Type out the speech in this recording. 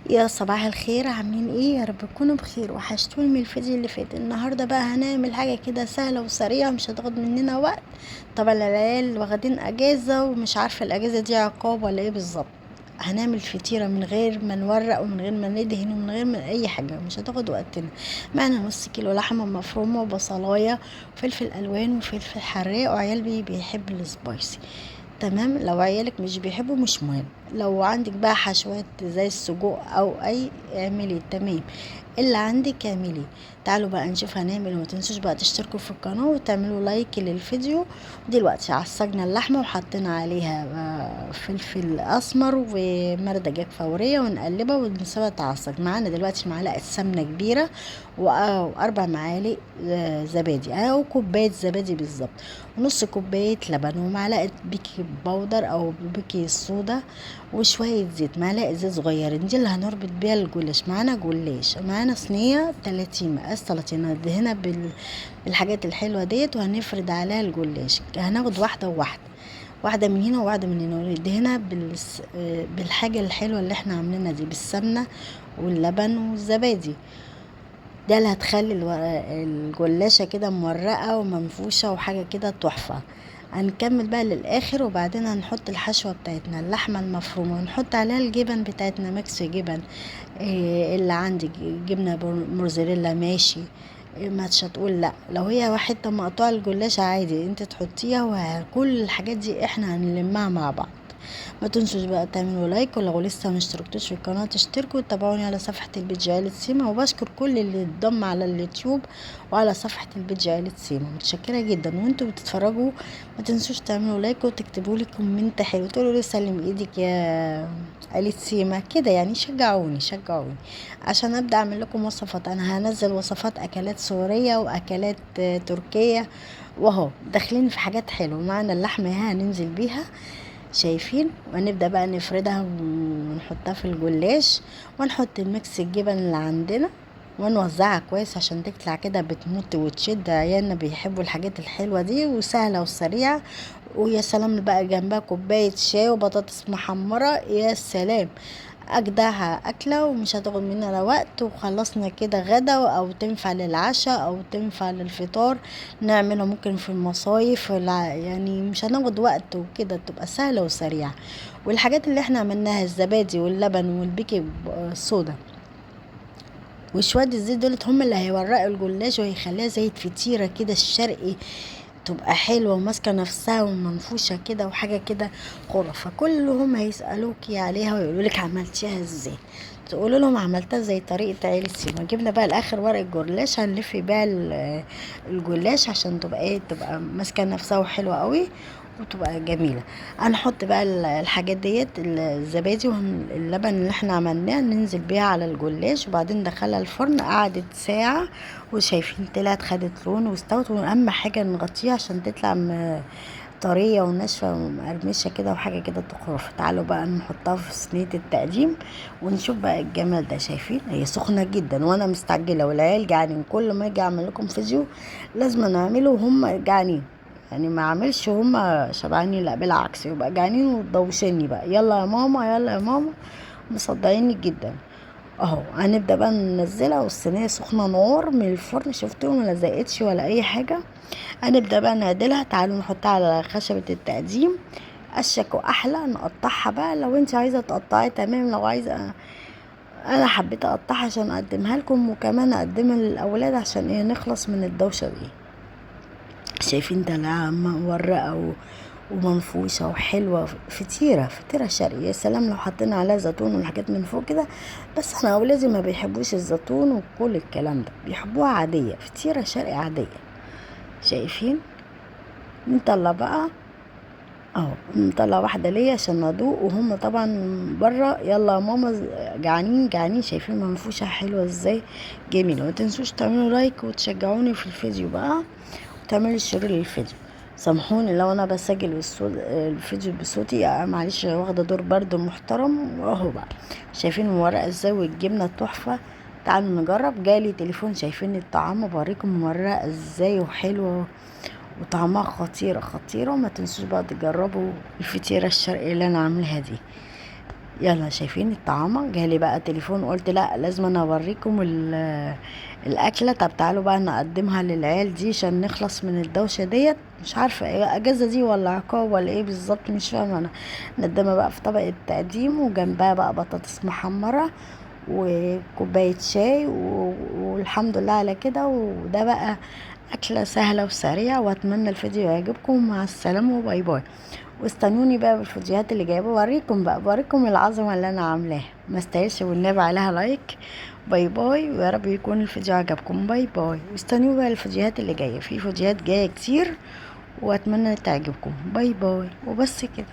يا صباح الخير، عاملين ايه؟ يا رب تكونوا بخير. وحشتوني من الفيديو اللي فات. النهارده بقى هنعمل حاجه كده سهله وسريعه، مش هتاخد مننا وقت. طبعا العيال واخدين اجازه ومش عارفه الاجازه دي عقاب ولا ايه بالظبط. هنعمل فطيره من غير ما نورق ومن غير ما ندهن ومن غير ما اي حاجه، مش هتاخد وقتنا. معنا نص كيلو لحمه مفرومه وبصلايه وفلفل الوان وفلفل حراق، وعيال بيحب السبايسي. تمام. لو عيالك مش بيحبوا مش مهم. لو عندك بقى حشوات زي السجق او اي اعملي. تمام. اللي عندك اعملي. تعالوا بقى نشوف هنعمل. وما تنسوش بقى تشتركوا في القناة وتعملوا لايك للفيديو. دلوقتي عصجنا اللحمة وحطينا عليها فلفل اسمر ومرق دجاج فورية ونقلبها ونسيبها تعصج. معانا دلوقتي معلقة سمنة كبيرة واربع معالق زبادي او كوباية زبادي بالظبط، ونص كوباية لبن ومعلقة بيكنج باودر او بيكنج صودا وشوية زيت، معلقة زيت صغيرين. دي اللي هنربط بيها الجلاش. معانا جلاش، معانا صينية 30 مقاس 30 ندهنها بالحاجات الحلوة ديت، وهنفرد عليها الجلاش. هناخد واحدة وواحدة، واحدة من هنا وواحدة من هنا، وندهنها بالحاجة الحلوة اللي احنا عاملينها دي، بالسمنة واللبن والزبادي. ده اللي هتخلي الجلاشة كده مورقة ومنفوشة وحاجة كده تحفة. هنكمل بقى للاخر، وبعدين هنحط الحشوة بتاعتنا، اللحمة المفرومة، ونحط عليها الجبن بتاعتنا، ميكس جبن. إيه اللي عندك؟ جبنة موزاريلا ماشي. مش هتقول لا. لو هي حتة مقطوعة الجلاشة عادي انت تحطيها، وكل الحاجات دي احنا هنلمها مع بعض. ما تنسوش بقى تعملوا لايك، ولو لسه ما اشتركتوش في القناه تشتركوا وتابعوني على صفحه البيج عيلة سيما. وبشكر كل اللي اتضم على اليوتيوب وعلى صفحه البيج عيلة سيما، متشكره جدا. وانتوا بتتفرجوا ما تنسوش تعملوا لايك وتكتبوا لي كومنت حلو، تقولوا لي سلم ايدك يا عيلة سيما كده، يعني شجعوني شجعوني عشان ابدا اعمل لكم وصفات. انا هنزل وصفات اكلات سوريه واكلات تركيه، وهو داخلين في حاجات حلوه. معنا اللحمه هننزل بيها، شايفين؟ وهنبدأ بقى نفردها ونحطها في الجلاش، ونحط الميكس الجبن اللي عندنا ونوزعها كويس عشان تطلع كده بتموت وتشد. عيالنا بيحبوا الحاجات الحلوة دي وسهلة وسريعة. ويا سلام بقى جنبها كوباية شاي وبطاطس محمرة، يا سلام. اجدعها اكله ومش هتاخد مننا وقت. وخلصنا كده غدا، او تنفع للعشاء او تنفع للفطار. نعملها ممكن في المصايف يعني مش هناخد وقت وكده، تبقى سهله وسريعه. والحاجات اللي احنا عملناها الزبادي واللبن والبيكنج صودا وشويه الزيت دولت هم اللي هيورقوا الجلاش وهيخليها زي الفطيره كده الشرقي، تبقى حلوة وماسكة نفسها ومنفوشة كده وحاجة كده خرافة. كلهم هيسألوكي عليها ويقولولك عملتيها ازاي، تقولوا لهم عملتها زي طريقة عيلة سيما. جبنا بقى الاخر ورق الجلاش هنلف بقى الجلاش عشان تبقى ايه، تبقى ماسكة نفسها وحلوة قوي وتبقى جميلة. هنحط بقى الحاجات ديت، الزبادي واللبن اللي احنا عملناه، ننزل بيها على الجلاش وبعدين ندخلها الفرن. قعدت ساعة وشايفين طلعت خدت لون واستوت. واهم حاجة نغطيها عشان تطلع طرية وناشفة ومقرمشة كده وحاجة كده تخرف. تعالوا بقى نحطها في صينية التقديم ونشوف بقى الجمال ده. شايفين هي سخنة جدا وانا مستعجلة والعيال جعانين. كل ما اجي اعمل لكم فيديو لازم نعمله وهم جعانين، يعني ما اعملش وهم شبعانين، لا بالعكس يبقى جعانين وتدوشني بقى يلا يا ماما يلا يا ماما، مصدعيني جدا. اهو هنبدا بقى ننزلها والصينيه سخنه نار من الفرن، شفتوا ما لزقتش ولا اي حاجه. هنبدا بقى نعدلها. تعالوا نحطها على خشبه التقديم اشك واحلى. نقطعها بقى لو انت عايزه تقطعي تمام، لو عايزه. انا حبيت اقطعها عشان اقدمها لكم وكمان اقدمها للاولاد عشان ايه، نخلص من الدوشه دي. شايفين دلعها مورقه ومنفوشة وحلوة، فطيرة شرقية. يا سلام لو حطينا عليها زيتون والحاجات من فوق كده. بس انا اولادي ما بيحبوش الزيتون وكل الكلام ده، بيحبوها عادية، فطيرة شرقي عادية. شايفين؟ نطلع بقى اهو، نطلع واحدة ليا عشان ندوق، وهم طبعا بره يلا يا ماما جعانين جعانين. شايفين منفوشة حلوة ازاي، جميلة. متنسوش تعملوا لايك وتشجعوني في الفيديو بقى، وتعملوا الشير للفيديو. سامحوني لو انا بسجل الفيديو بصوتي، معلش واخده دور برد محترم. واهو بقى شايفين الورقه ازاي والجبنه تحفه. تعالوا نجرب. جالي تليفون، شايفين الطعام بوريكم ورقه ازاي وحلوه وطعمها خطيره خطيره. وما تنسوش بقى تجربوا الفطيره الشرقيه اللي انا عاملاها دي. يلا شايفين الطعامة جالي بقى تليفون، قلت لا لازم انا اوريكم الاكلة. طب تعالوا بقى نقدمها للعيال دي عشان نخلص من الدوشة ديت. مش عارفة ايه اجازة دي ولا عقاب ولا ايه بالظبط، مش فاهمة انا. نقدمها بقى في طبق التقديم، وجنبها بقى بطاطس محمرة وكوباية شاي والحمد لله على كده. وده بقى أكلة سهلة وسريعة، وأتمنى الفيديو يعجبكم. مع السلامة وباي باي. واستنوني بقى بالفيديوهات اللي جايبه، بوريكم العظمة اللي أنا عاملاها، ما استاهلش والنبي عليها لايك. باي باي، ويا رب يكون الفيديو عجبكم. باي باي، واستنوني بقى الفيديوهات اللي جاية، في فيديوهات جاية كتير وأتمنى تعجبكم. باي باي، وبس كده.